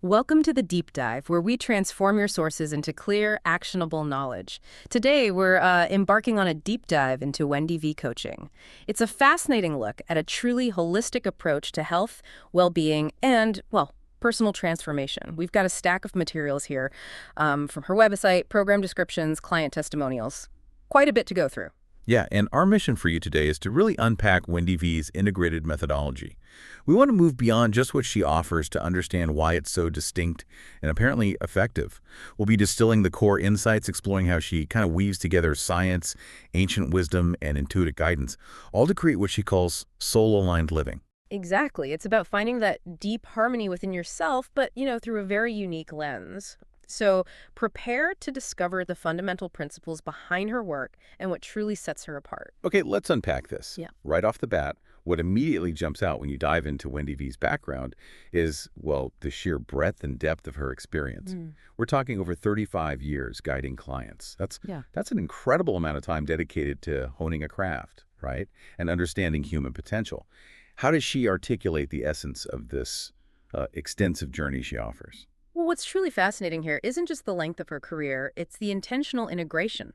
Welcome to the Deep Dive, where we transform your sources into clear, actionable knowledge. Today, we're embarking on a deep dive into Wendy V coaching. It's a fascinating look at a truly holistic approach to health, well-being, and, well, personal transformation. We've got a stack of materials here from her website, program descriptions, client testimonials. Quite a bit to go through. Yeah, and our mission for you today is to really unpack Wendy V's integrated methodology. We want to move beyond just what she offers to understand why it's so distinct and apparently effective. We'll be distilling the core insights, exploring how she kind of weaves together science, ancient wisdom, and intuitive guidance, all to create what she calls soul-aligned living. Exactly. It's about finding that deep harmony within yourself, but, through a very unique lens. So prepare to discover the fundamental principles behind her work and what truly sets her apart. Okay, let's unpack this. Yeah. Right off the bat, what immediately jumps out when you dive into Wendy V's background is, well, the sheer breadth and depth of her experience. Mm. We're talking over 35 years guiding clients. Yeah. That's an incredible amount of time dedicated to honing a craft, right? And understanding human potential. How does she articulate the essence of this extensive journey she offers? Well, what's truly fascinating here isn't just the length of her career, it's the intentional integration.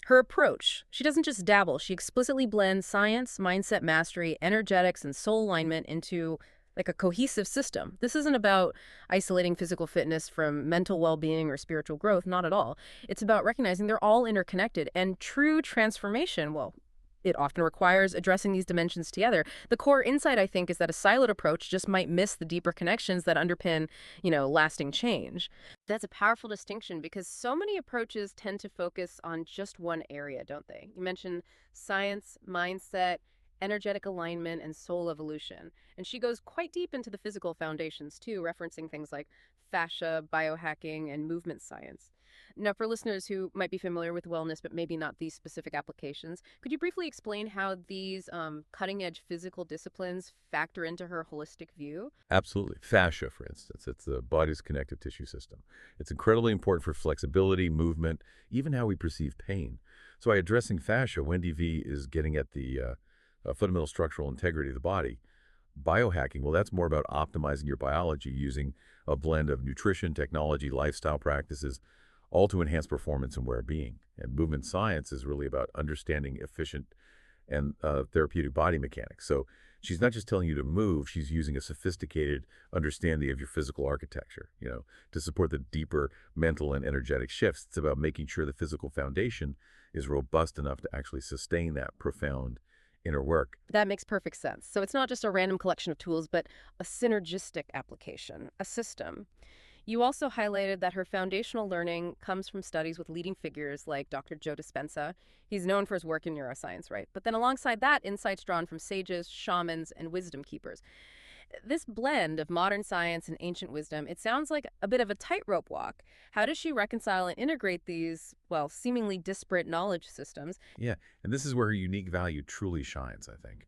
Her approach, she doesn't just dabble, she explicitly blends science, mindset mastery, energetics, and soul alignment into like a cohesive system. This isn't about isolating physical fitness from mental well-being or spiritual growth, not at all. It's about recognizing they're all interconnected and true transformation, well, it often requires addressing these dimensions together. The core insight, I think, is that a siloed approach just might miss the deeper connections that underpin, lasting change. That's a powerful distinction because so many approaches tend to focus on just one area, don't they? You mentioned science, mindset, energetic alignment, and soul evolution. And she goes quite deep into the physical foundations, too, referencing things like fascia, biohacking, and movement science. Now, for listeners who might be familiar with wellness, but maybe not these specific applications, could you briefly explain how these cutting-edge physical disciplines factor into her holistic view? Absolutely. Fascia, for instance, it's the body's connective tissue system. It's incredibly important for flexibility, movement, even how we perceive pain. So by addressing fascia, Wendy V is getting at the fundamental structural integrity of the body. Biohacking, well, that's more about optimizing your biology using a blend of nutrition, technology, lifestyle practices, all to enhance performance and well-being. And movement science is really about understanding efficient and therapeutic body mechanics. So she's not just telling you to move, she's using a sophisticated understanding of your physical architecture, to support the deeper mental and energetic shifts. It's about making sure the physical foundation is robust enough to actually sustain that profound inner work. That makes perfect sense. So it's not just a random collection of tools, but a synergistic application, a system. You also highlighted that her foundational learning comes from studies with leading figures like Dr. Joe Dispenza. He's known for his work in neuroscience, right? But then alongside that, insights drawn from sages, shamans, and wisdom keepers. This blend of modern science and ancient wisdom, it sounds like a bit of a tightrope walk. How does she reconcile and integrate these, well, seemingly disparate knowledge systems? Yeah, and this is where her unique value truly shines, I think.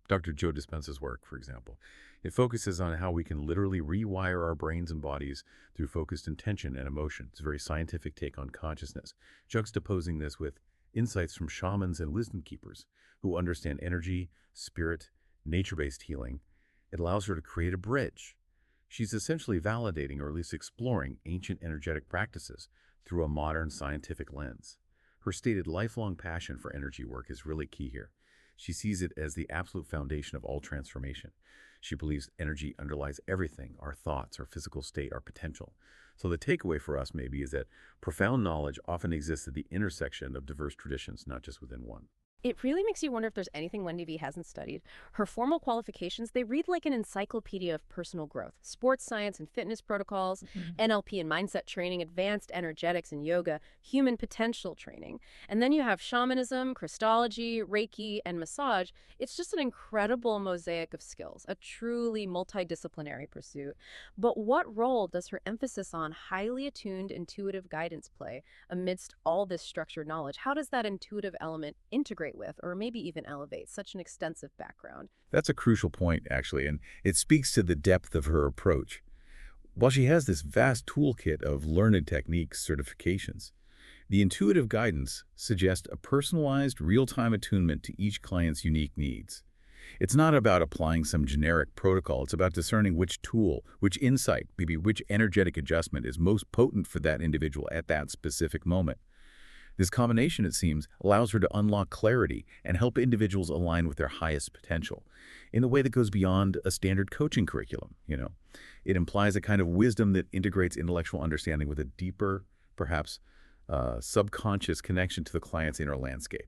Dr. Joe Dispenza's work, for example, it focuses on how we can literally rewire our brains and bodies through focused intention and emotion. It's a very scientific take on consciousness, juxtaposing this with insights from shamans and wisdom keepers who understand energy, spirit, nature-based healing. It allows her to create a bridge. She's essentially validating or at least exploring ancient energetic practices through a modern scientific lens. Her stated lifelong passion for energy work is really key here. She sees it as the absolute foundation of all transformation. She believes energy underlies everything, our thoughts, our physical state, our potential. So the takeaway for us maybe is that profound knowledge often exists at the intersection of diverse traditions, not just within one. It really makes you wonder if there's anything Wendy V hasn't studied. Her formal qualifications, they read like an encyclopedia of personal growth, sports science and fitness protocols, NLP and mindset training, advanced energetics and yoga, human potential training. And then you have shamanism, Christology, Reiki, and massage. It's just an incredible mosaic of skills, a truly multidisciplinary pursuit. But what role does her emphasis on highly attuned intuitive guidance play amidst all this structured knowledge? How does that intuitive element integrate with, or maybe even elevate, such an extensive background? That's a crucial point, actually, and it speaks to the depth of her approach. While she has this vast toolkit of learned techniques, certifications, the intuitive guidance suggests a personalized, real-time attunement to each client's unique needs. It's not about applying some generic protocol. It's about discerning which tool, which insight, maybe which energetic adjustment is most potent for that individual at that specific moment. This combination, it seems, allows her to unlock clarity and help individuals align with their highest potential in a way that goes beyond a standard coaching curriculum. It implies a kind of wisdom that integrates intellectual understanding with a deeper, perhaps subconscious connection to the client's inner landscape.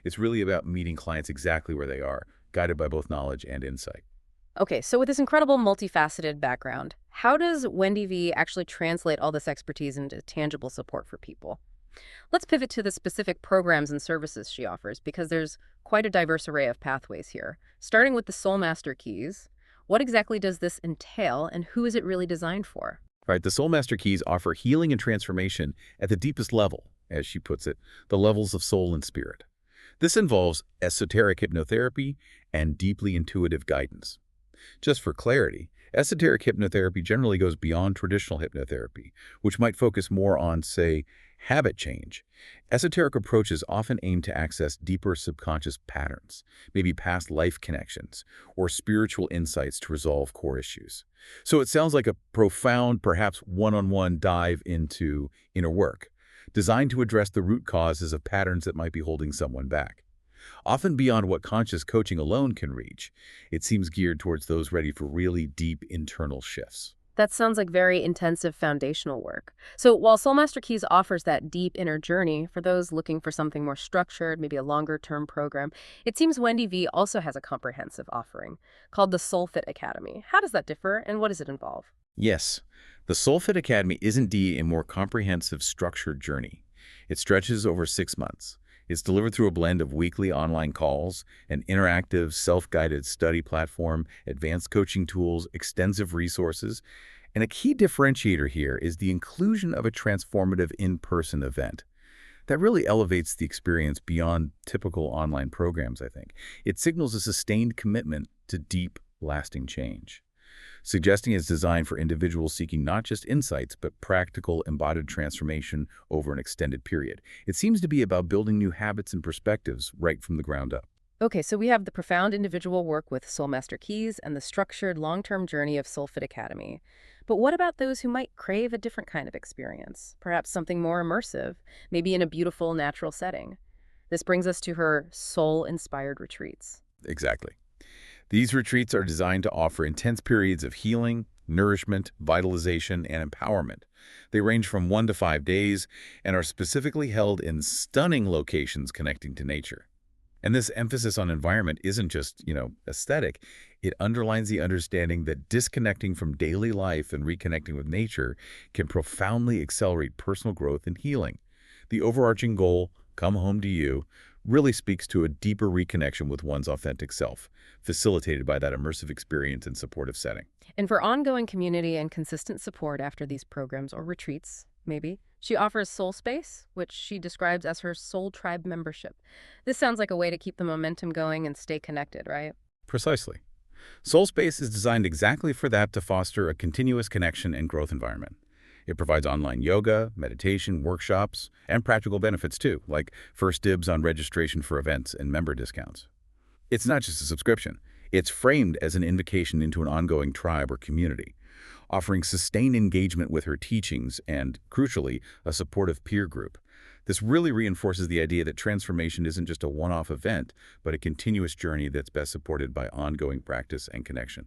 It's really about meeting clients exactly where they are, guided by both knowledge and insight. Okay, so with this incredible multifaceted background, how does Wendy V actually translate all this expertise into tangible support for people? Let's pivot to the specific programs and services she offers, because there's quite a diverse array of pathways here. Starting with the Soul Master Keys, what exactly does this entail, and who is it really designed for? Right, the Soul Master Keys offer healing and transformation at the deepest level, as she puts it, the levels of soul and spirit. This involves esoteric hypnotherapy and deeply intuitive guidance. Just for clarity, esoteric hypnotherapy generally goes beyond traditional hypnotherapy, which might focus more on, say, habit change. Esoteric approaches often aim to access deeper subconscious patterns, maybe past life connections, or spiritual insights to resolve core issues. So it sounds like a profound, perhaps one-on-one dive into inner work, designed to address the root causes of patterns that might be holding someone back. Often beyond what conscious coaching alone can reach, it seems geared towards those ready for really deep internal shifts. That sounds like very intensive foundational work. So while Soul Master Keys offers that deep inner journey for those looking for something more structured, maybe a longer-term program, it seems Wendy V also has a comprehensive offering called the SoulFit Academy. How does that differ, and what does it involve? Yes, the SoulFit Academy is indeed a more comprehensive, structured journey. It stretches over 6 months. It's delivered through a blend of weekly online calls, an interactive, self-guided study platform, advanced coaching tools, extensive resources, and a key differentiator here is the inclusion of a transformative in-person event. That really elevates the experience beyond typical online programs, I think. It signals a sustained commitment to deep, lasting change, suggesting it's designed for individuals seeking not just insights, but practical, embodied transformation over an extended period. It seems to be about building new habits and perspectives right from the ground up. Okay, so we have the profound individual work with Soul Master Keys and the structured long-term journey of SoulFit Academy. But what about those who might crave a different kind of experience? Perhaps something more immersive, maybe in a beautiful, natural setting. This brings us to her soul-inspired retreats. Exactly. These retreats are designed to offer intense periods of healing, nourishment, vitalization, and empowerment. They range from 1 to 5 days and are specifically held in stunning locations connecting to nature. And this emphasis on environment isn't just, aesthetic. It underlines the understanding that disconnecting from daily life and reconnecting with nature can profoundly accelerate personal growth and healing. The overarching goal, come home to you, really speaks to a deeper reconnection with one's authentic self, facilitated by that immersive experience and supportive setting. And for ongoing community and consistent support after these programs or retreats, maybe, she offers Soul Space, which she describes as her Soul Tribe membership. This sounds like a way to keep the momentum going and stay connected, right? Precisely. Soul Space is designed exactly for that, to foster a continuous connection and growth environment. It provides online yoga, meditation, workshops, and practical benefits too, like first dibs on registration for events and member discounts. It's not just a subscription. It's framed as an invitation into an ongoing tribe or community, offering sustained engagement with her teachings and, crucially, a supportive peer group. This really reinforces the idea that transformation isn't just a one-off event, but a continuous journey that's best supported by ongoing practice and connection.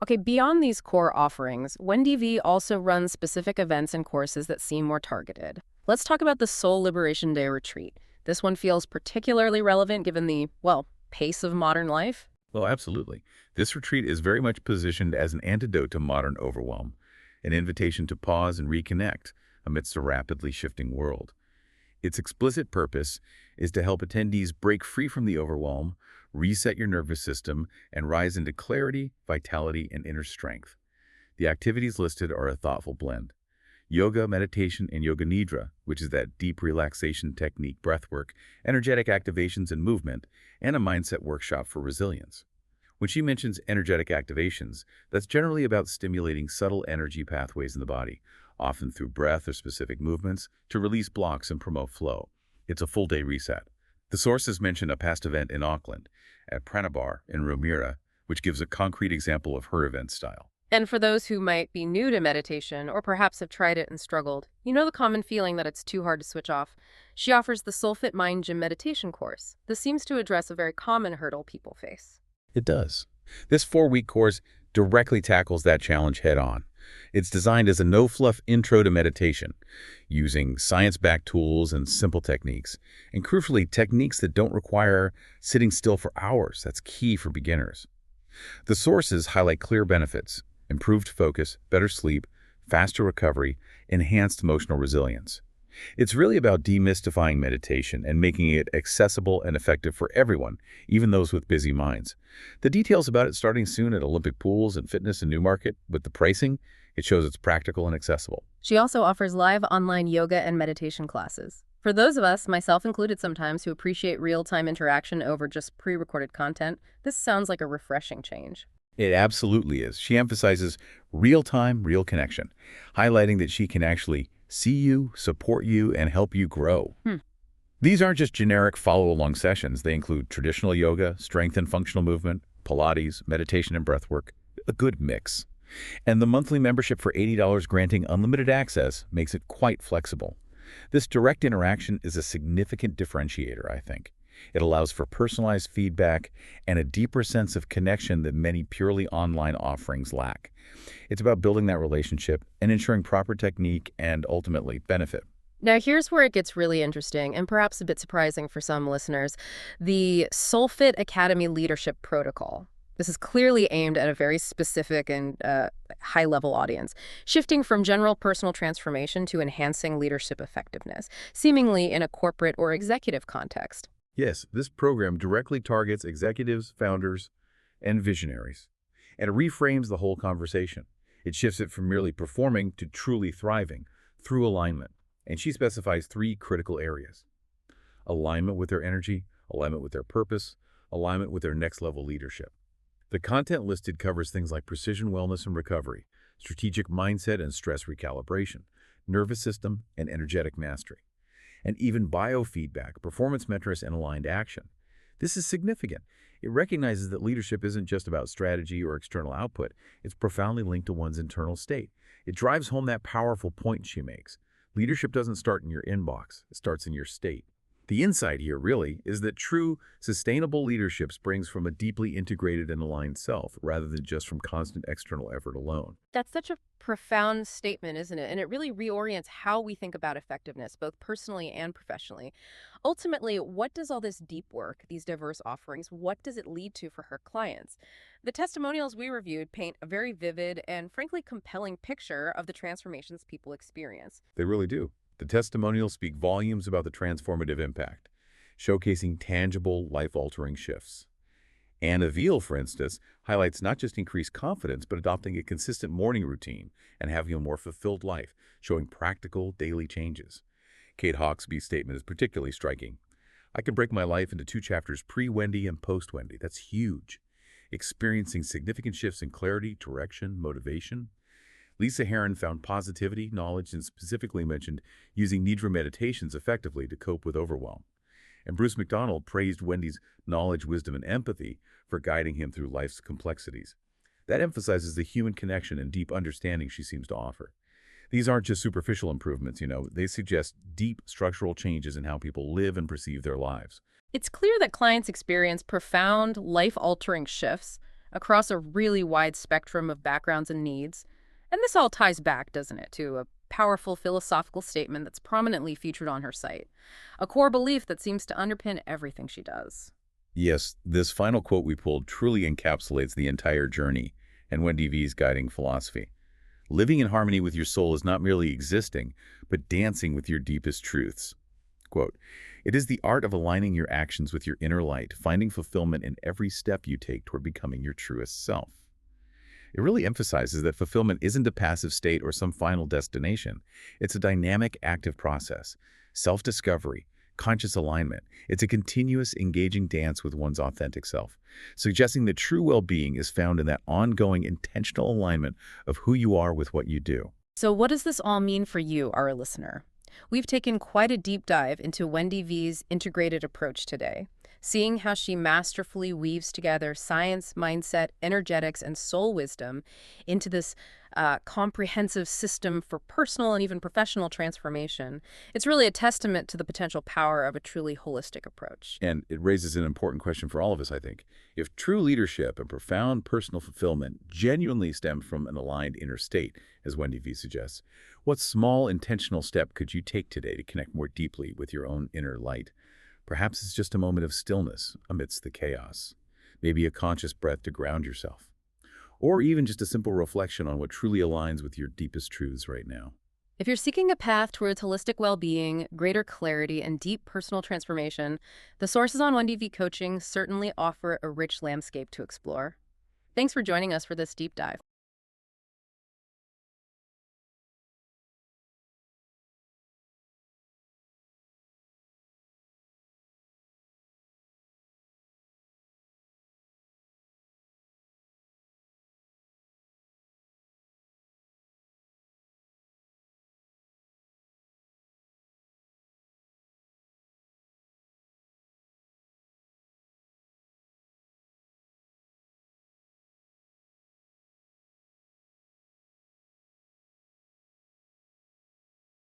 Okay, beyond these core offerings, Wendy V also runs specific events and courses that seem more targeted. Let's talk about the Soul Liberation Day retreat. This one feels particularly relevant given the, pace of modern life. Well, absolutely. This retreat is very much positioned as an antidote to modern overwhelm, an invitation to pause and reconnect amidst a rapidly shifting world. Its explicit purpose is to help attendees break free from the overwhelm, reset your nervous system, and rise into clarity, vitality, and inner strength. The activities listed are a thoughtful blend: yoga, meditation, and yoga nidra, which is that deep relaxation technique, breathwork, energetic activations and movement, and a mindset workshop for resilience. When she mentions energetic activations, that's generally about stimulating subtle energy pathways in the body, often through breath or specific movements, to release blocks and promote flow. It's a full-day reset. The sources mention a past event in Auckland, at Pranabar in Romira, which gives a concrete example of her event style. And for those who might be new to meditation or perhaps have tried it and struggled, you know the common feeling that it's too hard to switch off. She offers the SoulFit Mind Gym meditation course. This seems to address a very common hurdle people face. It does. This 4-week course directly tackles that challenge head-on. It's designed as a no-fluff intro to meditation, using science-backed tools and simple techniques, and crucially, techniques that don't require sitting still for hours. That's key for beginners. The sources highlight clear benefits: improved focus, better sleep, faster recovery, enhanced emotional resilience. It's really about demystifying meditation and making it accessible and effective for everyone, even those with busy minds. The details about it starting soon at Olympic Pools and Fitness in Newmarket. With the pricing, it shows it's practical and accessible. She also offers live online yoga and meditation classes. For those of us, myself included sometimes, who appreciate real-time interaction over just pre-recorded content, this sounds like a refreshing change. It absolutely is. She emphasizes real-time, real connection, highlighting that she can actually see you, support you, and help you grow. These aren't just generic follow-along sessions. They include traditional yoga, strength and functional movement, Pilates, meditation and breathwork, a good mix. And the monthly membership for $80 granting unlimited access makes it quite flexible. This direct interaction is a significant differentiator, I think. It allows for personalized feedback and a deeper sense of connection that many purely online offerings lack. It's about building that relationship and ensuring proper technique and ultimately benefit. Now, here's where it gets really interesting and perhaps a bit surprising for some listeners. The SoulFit Academy Leadership Protocol. This is clearly aimed at a very specific and high-level audience, shifting from general personal transformation to enhancing leadership effectiveness, seemingly in a corporate or executive context. Yes, this program directly targets executives, founders, and visionaries, and it reframes the whole conversation. It shifts it from merely performing to truly thriving through alignment. And she specifies 3 critical areas: alignment with their energy, alignment with their purpose, alignment with their next-level leadership. The content listed covers things like precision wellness and recovery, strategic mindset and stress recalibration, nervous system and energetic mastery, and even biofeedback, performance metrics, and aligned action. This is significant. It recognizes that leadership isn't just about strategy or external output. It's profoundly linked to one's internal state. It drives home that powerful point she makes. Leadership doesn't start in your inbox. It starts in your state. The insight here, really, is that true, sustainable leadership springs from a deeply integrated and aligned self, rather than just from constant external effort alone. That's such a profound statement, isn't it? And it really reorients how we think about effectiveness, both personally and professionally. Ultimately, what does all this deep work, these diverse offerings, what does it lead to for her clients? The testimonials we reviewed paint a very vivid and frankly compelling picture of the transformations people experience. They really do. The testimonials speak volumes about the transformative impact, showcasing tangible, life-altering shifts. Anna Veal, for instance, highlights not just increased confidence, but adopting a consistent morning routine and having a more fulfilled life, showing practical, daily changes. Kate Hawkesby's statement is particularly striking. I can break my life into 2 chapters, pre-Wendy and post-Wendy. That's huge. Experiencing significant shifts in clarity, direction, motivation. Lisa Heron found positivity, knowledge, and specifically mentioned using Nidra meditations effectively to cope with overwhelm. And Bruce McDonald praised Wendy's knowledge, wisdom, and empathy for guiding him through life's complexities. That emphasizes the human connection and deep understanding she seems to offer. These aren't just superficial improvements, they suggest deep structural changes in how people live and perceive their lives. It's clear that clients experience profound, life-altering shifts across a really wide spectrum of backgrounds and needs. And this all ties back, doesn't it, to a powerful philosophical statement that's prominently featured on her site, a core belief that seems to underpin everything she does. Yes, this final quote we pulled truly encapsulates the entire journey and Wendy V's guiding philosophy. Living in harmony with your soul is not merely existing, but dancing with your deepest truths. Quote, "It is the art of aligning your actions with your inner light, finding fulfillment in every step you take toward becoming your truest self." It really emphasizes that fulfillment isn't a passive state or some final destination. It's a dynamic, active process, self-discovery, conscious alignment. It's a continuous, engaging dance with one's authentic self, suggesting that true well-being is found in that ongoing, intentional alignment of who you are with what you do. So what does this all mean for you, our listener? We've taken quite a deep dive into Wendy V's integrated approach today, Seeing how she masterfully weaves together science, mindset, energetics, and soul wisdom into this comprehensive system for personal and even professional transformation, it's really a testament to the potential power of a truly holistic approach. And it raises an important question for all of us, I think. If true leadership and profound personal fulfillment genuinely stem from an aligned inner state, as Wendy V suggests, what small intentional step could you take today to connect more deeply with your own inner light? Perhaps it's just a moment of stillness amidst the chaos, maybe a conscious breath to ground yourself, or even just a simple reflection on what truly aligns with your deepest truths right now. If you're seeking a path towards holistic well-being, greater clarity, and deep personal transformation, the sources on 1DV Coaching certainly offer a rich landscape to explore. Thanks for joining us for this deep dive.